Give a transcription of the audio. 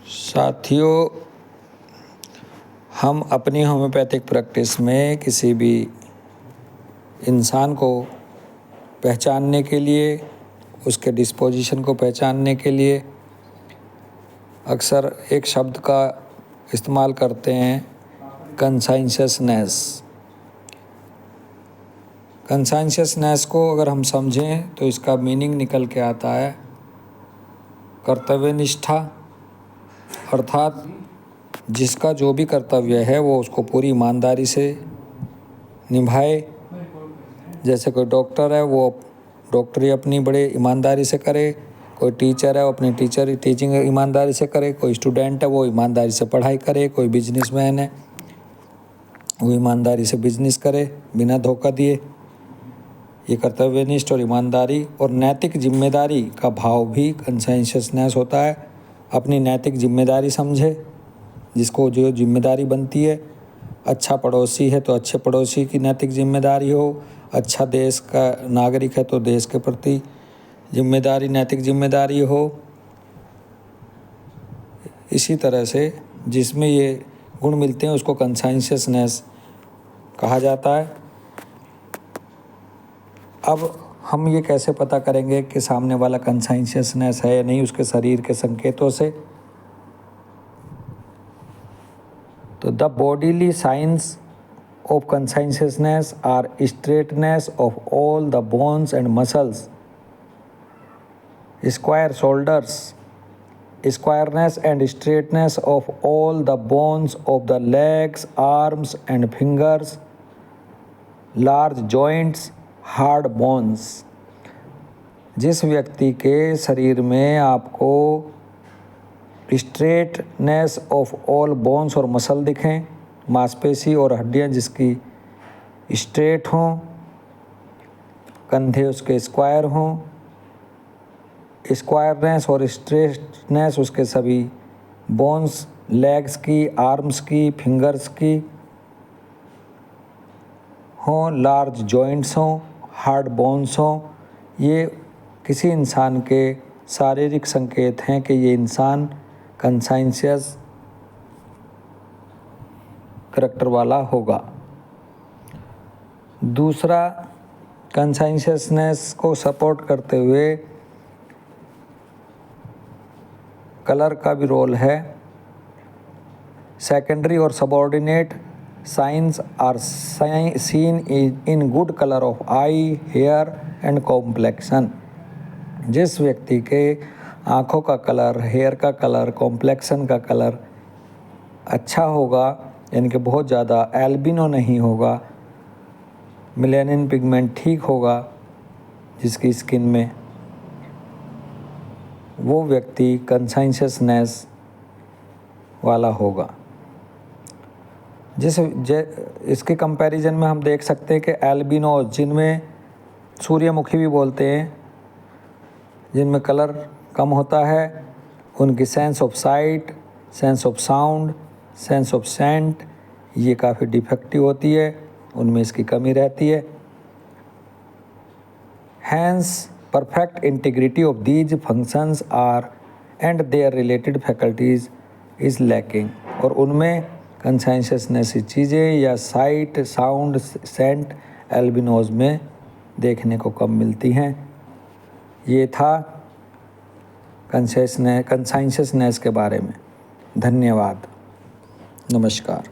साथियों, हम अपनी होम्योपैथिक प्रैक्टिस में किसी भी इंसान को पहचानने के लिए, उसके डिस्पोजिशन को पहचानने के लिए अक्सर एक शब्द का इस्तेमाल करते हैं, कंसाइंशियसनेस। कंसाइंशियसनेस को अगर हम समझें तो इसका मीनिंग निकल के आता है कर्तव्यनिष्ठा, अर्थात जिसका जो भी कर्तव्य है वो उसको पूरी ईमानदारी से निभाए। जैसे कोई डॉक्टर है वो डॉक्टरी अपनी बड़े ईमानदारी से करे, कोई टीचर है वो अपनी टीचिंग ईमानदारी से करे, कोई स्टूडेंट है वो ईमानदारी से पढ़ाई करे, कोई बिजनेसमैन है वो ईमानदारी से बिजनेस करे बिना धोखा दिए। ये कर्तव्यनिष्ठ और ईमानदारी और नैतिक जिम्मेदारी का भाव भी कंसाइंशियसनेस होता है। अपनी नैतिक जिम्मेदारी समझे, जिसको जो जिम्मेदारी बनती है। अच्छा पड़ोसी है तो अच्छे पड़ोसी की नैतिक जिम्मेदारी हो, अच्छा देश का नागरिक है तो देश के प्रति जिम्मेदारी, नैतिक जिम्मेदारी हो। इसी तरह से जिसमें ये गुण मिलते हैं उसको कंसाइंशियसनेस कहा जाता है। अब हम ये कैसे पता करेंगे कि सामने वाला कंसाइंशियसनेस है या नहीं? उसके शरीर के संकेतों से। तो the bodily science of conscientiousness are straightness of all the bones and muscles, square shoulders, squareness and straightness of all the bones of the legs, arms and fingers, large joints, hard bones। जिस व्यक्ति के शरीर में आपको straightness of all bones और muscle दिखें, मांसपेशी और हड्डियां जिसकी स्ट्रेट हों, कंधे उसके स्क्वायर हों, स्क्वायरनेस और स्ट्रेटनेस उसके सभी बोन्स, लेग्स की, आर्म्स की, फिंगर्स की हों, लार्ज जॉइंट्स हों, हार्ड बोन्स हों। ये किसी इंसान के शारीरिक संकेत हैं कि ये इंसान कंसाइंशियस करैक्टर वाला होगा। दूसरा, कंसाइंशियसनेस को सपोर्ट करते हुए कलर का भी रोल है। सेकेंडरी और subordinate signs are seen in good colour of eye, hair and complexion. जिस व्यक्ति के आँखों का कलर, हेयर का कलर, कॉम्प्लेक्शन का कलर अच्छा होगा, यानी कि बहुत ज़्यादा एल्बिनो नहीं होगा, मेलानिन पिगमेंट ठीक होगा जिसकी स्किन में, वो व्यक्ति कंसाइंशियसनेस वाला होगा। इसके कंपैरिजन में हम देख सकते हैं कि एल्बिनोज, जिनमें सूर्यमुखी भी बोलते हैं, जिनमें कलर कम होता है, उनकी sense of sight, sense of sound, sense of scent ये काफ़ी डिफेक्टिव होती है, उनमें इसकी कमी रहती है। Hence perfect integrity of these functions are and their related faculties is lacking. और उनमें कंसाइंशियसनेस चीज़ें या साइट, साउंड, सेंट एल्बिनोज में देखने को कम मिलती हैं। ये था कंसाइंशियसनेस के बारे में। धन्यवाद। नमस्कार।